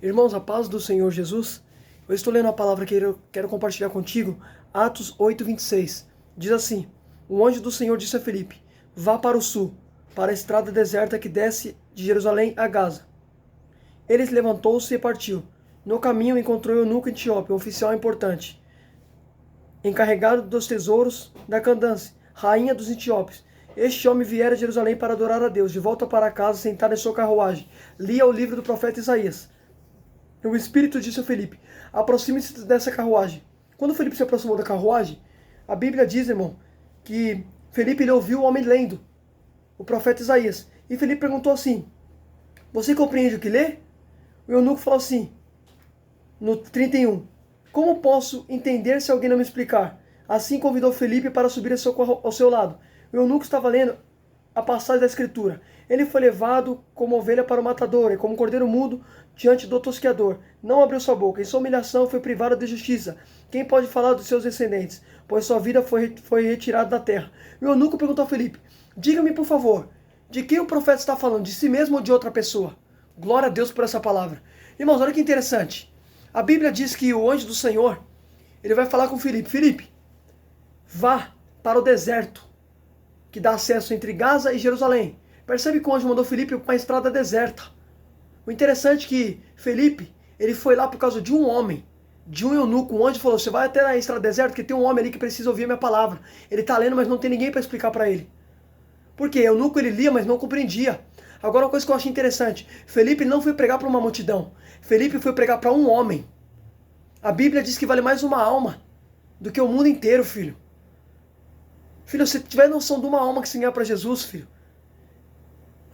Irmãos, a paz do Senhor Jesus, eu estou lendo a palavra que eu quero compartilhar contigo, Atos 8:26. Diz assim: o anjo do Senhor disse a Filipe: vá para o sul, para a estrada deserta que desce de Jerusalém a Gaza. Ele levantou-se e partiu. No caminho encontrou Eunuco Etíope, um oficial importante, encarregado dos tesouros da Candace, rainha dos etíopes. Este homem viera a Jerusalém para adorar a Deus. De volta para casa, sentado em sua carruagem, lia o livro do profeta Isaías. O Espírito disse a Filipe: aproxime-se dessa carruagem. Quando Filipe se aproximou da carruagem, a Bíblia diz, irmão, que Filipe ele ouviu o homem lendo o profeta Isaías. E Filipe perguntou assim: você compreende o que lê? O eunuco falou assim, no 31, como posso entender se alguém não me explicar? Assim convidou Filipe para subir ao seu lado. O eunuco estava lendo a passagem da Escritura. Ele foi levado como ovelha para o matador, e como cordeiro mudo diante do tosqueador. Não abriu sua boca. Em sua humilhação foi privado de justiça. Quem pode falar dos seus descendentes? Pois sua vida foi retirada da terra. O eunuco perguntou a Filipe: diga-me, por favor, de quem o profeta está falando? De si mesmo ou de outra pessoa? Glória a Deus por essa palavra. Irmãos, olha que interessante. A Bíblia diz que o anjo do Senhor, ele vai falar com Filipe: Filipe, vá para o deserto que dá acesso entre Gaza e Jerusalém. Percebe que o anjo mandou Filipe para uma estrada deserta. O interessante é que Filipe, ele foi lá por causa de um homem, de um eunuco. O anjo falou: você vai até a estrada deserta, porque tem um homem ali que precisa ouvir a minha palavra. Ele está lendo, mas não tem ninguém para explicar para ele. Por quê? O eunuco ele lia, mas não compreendia. Agora uma coisa que eu acho interessante: Filipe não foi pregar para uma multidão. Filipe foi pregar para um homem. A Bíblia diz que vale mais uma alma do que o mundo inteiro, filho. Filho, se tiver noção de uma alma que se ganhar para Jesus, filho,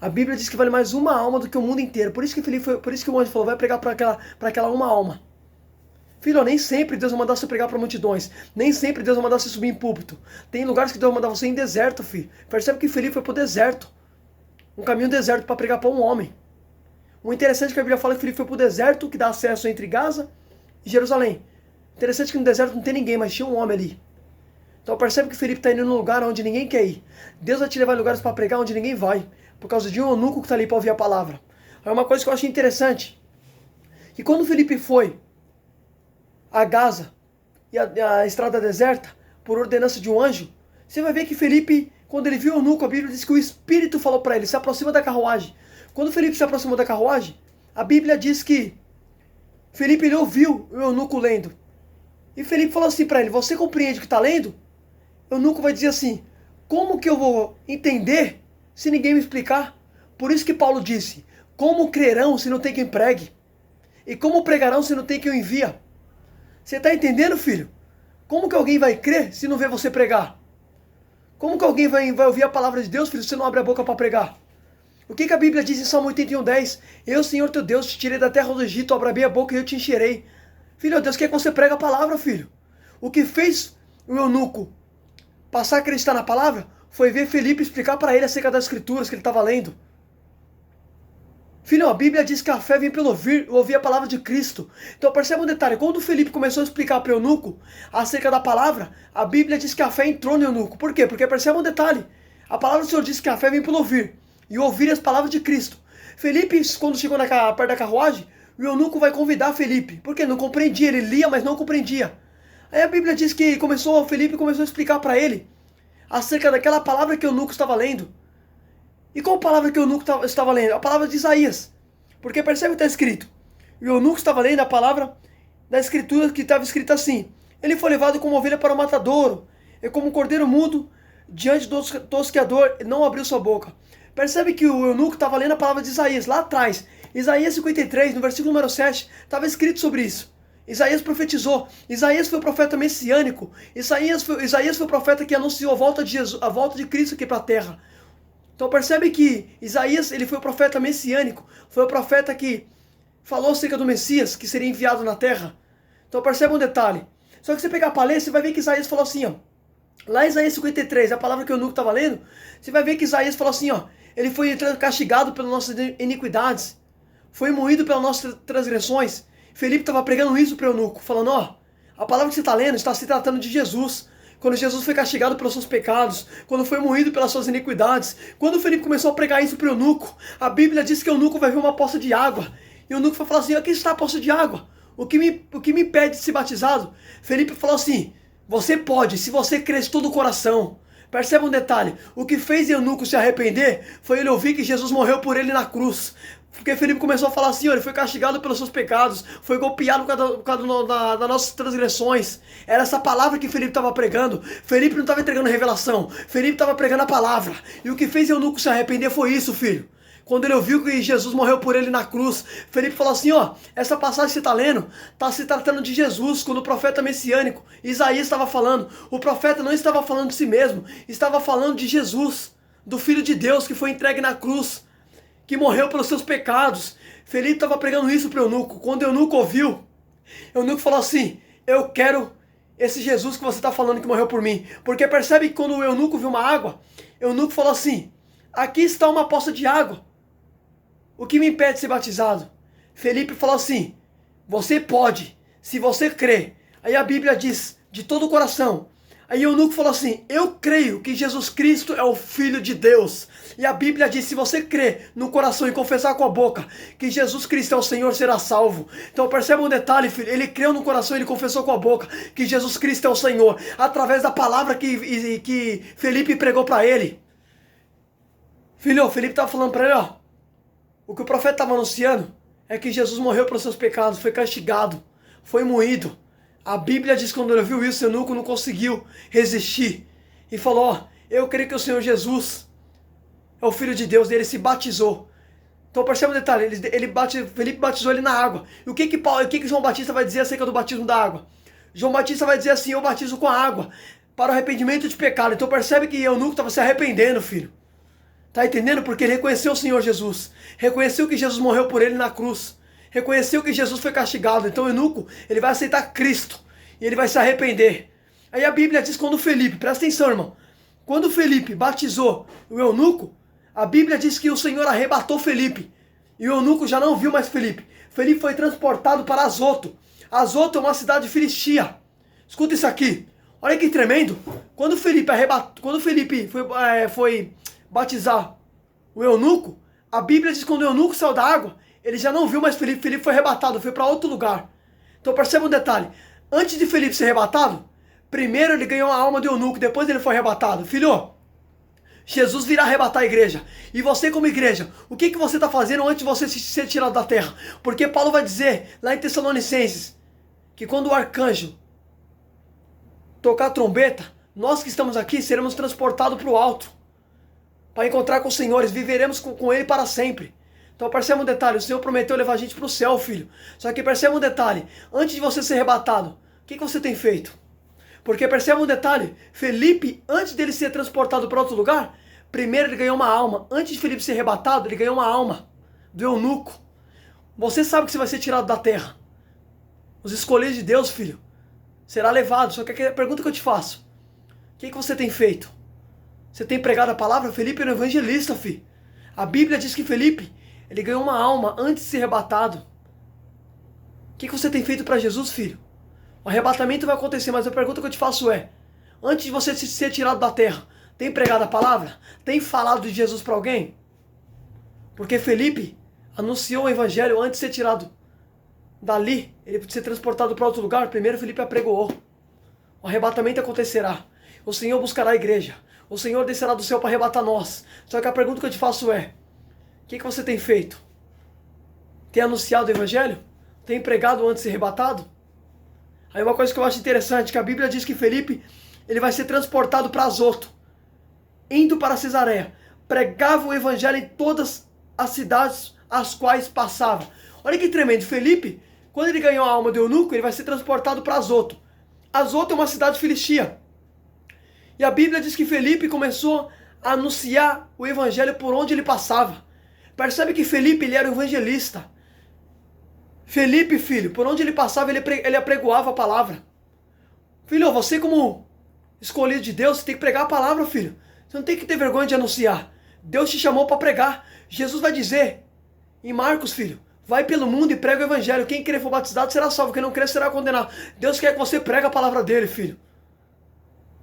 a Bíblia diz que vale mais uma alma do que o mundo inteiro. Por isso que o anjo falou: vai pregar para aquela uma alma. Filho, nem sempre Deus vai mandar você pregar para multidões. Nem sempre Deus vai mandar você subir em púlpito. Tem lugares que Deus vai mandar você em deserto, filho. Percebe que Filipe foi para o deserto. Um caminho deserto para pregar para um homem. O interessante é que a Bíblia fala que Filipe foi para o deserto, que dá acesso entre Gaza e Jerusalém. Interessante que no deserto não tem ninguém, mas tinha um homem ali. Então percebe que Filipe está indo num lugar onde ninguém quer ir. Deus vai te levar em lugares para pregar onde ninguém vai, por causa de um eunuco que está ali para ouvir a palavra. É uma coisa que eu acho interessante, que quando Filipe foi a Gaza e a estrada deserta, por ordenança de um anjo, você vai ver que Filipe, quando ele viu o eunuco, a Bíblia diz que o Espírito falou para ele: se aproxima da carruagem. Quando Filipe se aproximou da carruagem, a Bíblia diz que Filipe ele ouviu o eunuco lendo. E Filipe falou assim para ele: você compreende o que está lendo? O eunuco vai dizer assim: como que eu vou entender se ninguém me explicar? Por isso que Paulo disse: como crerão se não tem quem pregue? E como pregarão se não tem quem o envia? Você está entendendo, filho? Como que alguém vai crer se não vê você pregar? Como que alguém vai ouvir a palavra de Deus, filho, se você não abre a boca para pregar? O que a Bíblia diz em Salmo 81:10? Eu, Senhor teu Deus, te tirei da terra do Egito, abri a boca e eu te encherei. Filho, Deus quer que você pregue a palavra, filho. O que fez o eunuco passar a acreditar na palavra foi ver Filipe explicar para ele acerca das escrituras que ele estava lendo. Filho, a Bíblia diz que a fé vem pelo ouvir a palavra de Cristo. Então perceba um detalhe: quando Filipe começou a explicar para o eunuco acerca da palavra, a Bíblia diz que a fé entrou no eunuco. Por quê? Porque perceba um detalhe: a palavra do Senhor diz que a fé vem pelo ouvir, e ouvir as palavras de Cristo. Filipe, quando chegou perto da carruagem, o eunuco vai convidar Filipe, porque não compreendia, ele lia, mas não compreendia. Aí a Bíblia diz que Filipe começou a explicar para ele acerca daquela palavra que o eunuco estava lendo. E qual palavra que o eunuco estava lendo? A palavra de Isaías. Porque percebe o que está escrito. E o eunuco estava lendo a palavra da escritura que estava escrita assim: ele foi levado como ovelha para o matadouro, e como um cordeiro mudo diante do tosqueador, não abriu sua boca. Percebe que o eunuco estava lendo a palavra de Isaías, lá atrás. Isaías 53, no versículo número 7, estava escrito sobre isso. Isaías profetizou. Isaías foi o profeta messiânico. Isaías foi o profeta que anunciou a volta de Cristo aqui para a terra. Então percebe que Isaías ele foi o profeta messiânico. Foi o profeta que falou acerca do Messias que seria enviado na terra. Então percebe um detalhe. Só que você pegar para ler, você vai ver que Isaías falou assim, ó. Lá em Isaías 53, a palavra que o eunuco estava lendo, você vai ver que Isaías falou assim, ó: ele foi castigado pelas nossas iniquidades, foi moído pelas nossas transgressões. Felipe estava pregando isso para o eunuco, falando: ó, a palavra que você está lendo está se tratando de Jesus. Quando Jesus foi castigado pelos seus pecados, quando foi moído pelas suas iniquidades. Quando Felipe começou a pregar isso para o eunuco, a Bíblia diz que o eunuco vai ver uma poça de água. E o eunuco foi falar assim, aqui está a poça de água. O que me impede de ser batizado? Felipe falou assim, você pode, se você crer de todo o coração. Perceba um detalhe, o que fez eunuco se arrepender foi ele ouvir que Jesus morreu por ele na cruz. Porque Felipe começou a falar assim, ele foi castigado pelos seus pecados, foi golpeado por causa das nossas transgressões. Era essa palavra que Felipe estava pregando. Felipe não estava entregando revelação, Felipe estava pregando a palavra. E o que fez eunuco se arrepender foi isso, filho. Quando ele ouviu que Jesus morreu por ele na cruz, Felipe falou assim, ó, essa passagem que você está lendo, está se tratando de Jesus, quando o profeta messiânico, Isaías estava falando. O profeta não estava falando de si mesmo, estava falando de Jesus, do Filho de Deus que foi entregue na cruz, que morreu pelos seus pecados. Felipe estava pregando isso para o eunuco. Quando o eunuco ouviu, o eunuco falou assim, eu quero esse Jesus que você está falando que morreu por mim. Porque percebe que quando o eunuco viu uma água, o eunuco falou assim, aqui está uma poça de água. O que me impede de ser batizado? Felipe falou assim, você pode, se você crê. Aí a Bíblia diz, de todo o coração. Aí o eunuco falou assim, eu creio que Jesus Cristo é o Filho de Deus. E a Bíblia diz, se você crer no coração e confessar com a boca que Jesus Cristo é o Senhor, será salvo. Então perceba um detalhe, filho, ele creu no coração e ele confessou com a boca que Jesus Cristo é o Senhor, através da palavra que Felipe pregou para ele. Filho, Felipe estava falando para ele, ó, o que o profeta estava anunciando é que Jesus morreu pelos seus pecados, foi castigado, foi moído. A Bíblia diz que quando ele viu isso, o eunuco não conseguiu resistir. E falou, ó, eu creio que o Senhor Jesus é o Filho de Deus, e ele se batizou. Então perceba um detalhe, Felipe batizou ele na água. E o que João Batista vai dizer acerca do batismo da água? João Batista vai dizer assim, eu batizo com a água, para o arrependimento de pecado. Então percebe que o eunuco estava se arrependendo, filho. Tá entendendo? Porque ele reconheceu o Senhor Jesus. Reconheceu que Jesus morreu por ele na cruz. Reconheceu que Jesus foi castigado. Então o eunuco, ele vai aceitar Cristo. E ele vai se arrepender. Aí a Bíblia diz quando Felipe, presta atenção, irmão. Quando Felipe batizou o eunuco, a Bíblia diz que o Senhor arrebatou Felipe. E o eunuco já não viu mais Felipe. Felipe foi transportado para Azoto. Azoto é uma cidade filistia. Escuta isso aqui. Olha que tremendo. Quando Felipe foi batizar o eunuco, a Bíblia diz que quando o eunuco saiu da água, ele já não viu mais Felipe. Felipe foi arrebatado, foi para outro lugar. Então perceba um detalhe, antes de Felipe ser arrebatado, primeiro ele ganhou a alma do eunuco, depois ele foi arrebatado. Filho, Jesus virá arrebatar a igreja. E você como igreja, o que você está fazendo antes de você ser tirado da terra? Porque Paulo vai dizer, lá em Tessalonicenses, que quando o arcanjo tocar a trombeta, nós que estamos aqui seremos transportados para o alto, para encontrar com os senhores, viveremos com ele para sempre. Então perceba um detalhe, o Senhor prometeu levar a gente para o céu, filho. Só que perceba um detalhe, antes de você ser arrebatado, o que você tem feito? Porque perceba um detalhe, Felipe, antes dele ser transportado para outro lugar, primeiro ele ganhou uma alma. Antes de Felipe ser arrebatado, ele ganhou uma alma do eunuco. Você sabe que você vai ser tirado da terra. Os escolhidos de Deus, filho, será levado. Só que a pergunta que eu te faço, o que você tem feito? Você tem pregado a palavra? Felipe era um evangelista, filho. A Bíblia diz que Felipe, ele ganhou uma alma antes de ser arrebatado. O que você tem feito para Jesus, filho? O arrebatamento vai acontecer, mas a pergunta que eu te faço é, antes de você ser tirado da terra, tem pregado a palavra? Tem falado de Jesus para alguém? Porque Felipe anunciou o evangelho antes de ser tirado dali, ele ser transportado para outro lugar. Primeiro Felipe apregoou. O arrebatamento acontecerá. O Senhor buscará a igreja. O Senhor descerá do céu para arrebatar nós. Só que a pergunta que eu te faço é, o que você tem feito? Tem anunciado o evangelho? Tem pregado antes de ser arrebatado? Aí uma coisa que eu acho interessante, que a Bíblia diz que Felipe, ele vai ser transportado para Azoto, indo para Cesareia. Pregava o evangelho em todas as cidades as quais passava. Olha que tremendo, Felipe, quando ele ganhou a alma do eunuco, ele vai ser transportado para Azoto. Azoto é uma cidade filistia. E a Bíblia diz que Felipe começou a anunciar o evangelho por onde ele passava. Percebe que Felipe, ele era um evangelista. Felipe, filho, por onde ele passava, ele apregoava a palavra. Filho, você como escolhido de Deus, você tem que pregar a palavra, filho. Você não tem que ter vergonha de anunciar. Deus te chamou para pregar. Jesus vai dizer em Marcos, filho, vai pelo mundo e prega o evangelho. Quem crer for batizado será salvo, quem não crer será condenado. Deus quer que você pregue a palavra dele, filho.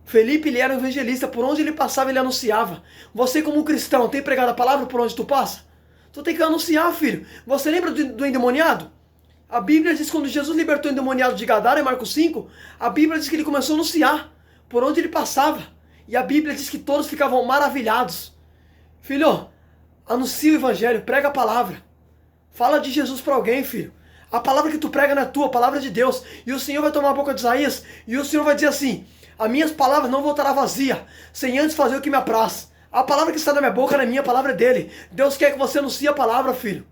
Felipe, ele era um evangelista, por onde ele passava ele anunciava. Você como um cristão, tem pregado a palavra por onde tu passa? Tu tem que anunciar, filho. Você lembra do endemoniado? A Bíblia diz que quando Jesus libertou o endemoniado de Gadara, em Marcos 5, a Bíblia diz que ele começou a anunciar por onde ele passava. E a Bíblia diz que todos ficavam maravilhados. Filho, anuncia o evangelho, prega a palavra. Fala de Jesus para alguém, filho. A palavra que tu prega não é tua, a palavra é de Deus. E o Senhor vai tomar a boca de Isaías e o Senhor vai dizer assim: as minhas palavras não voltará vazia, sem antes fazer o que me apraz. A palavra que está na minha boca não é minha, a palavra é dele. Deus quer que você anuncie a palavra, filho.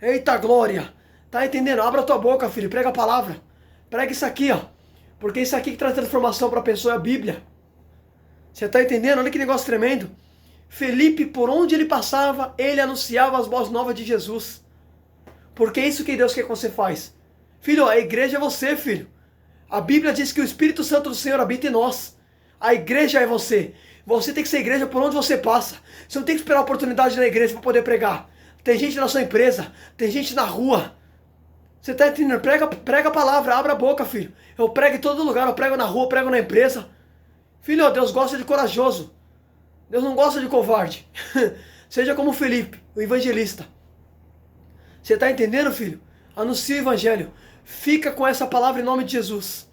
Eita glória! Tá entendendo? Abra a tua boca, filho, prega a palavra. Prega isso aqui, ó. Porque isso aqui que traz transformação para a pessoa é a Bíblia. Você tá entendendo? Olha que negócio tremendo. Felipe, por onde ele passava, ele anunciava as boas novas de Jesus. Porque é isso que Deus quer que você faz. Filho, a igreja é você, filho. A Bíblia diz que o Espírito Santo do Senhor habita em nós. A igreja é você. Você tem que ser igreja por onde você passa. Você não tem que esperar a oportunidade na igreja para poder pregar. Tem gente na sua empresa, tem gente na rua. Você está entendendo? Prega a palavra, abra a boca, filho. Eu prego em todo lugar, eu prego na rua, eu prego na empresa. Filho, Deus gosta de corajoso. Deus não gosta de covarde. Seja como Felipe, o evangelista. Você está entendendo, filho? Anuncia o evangelho. Fica com essa palavra em nome de Jesus.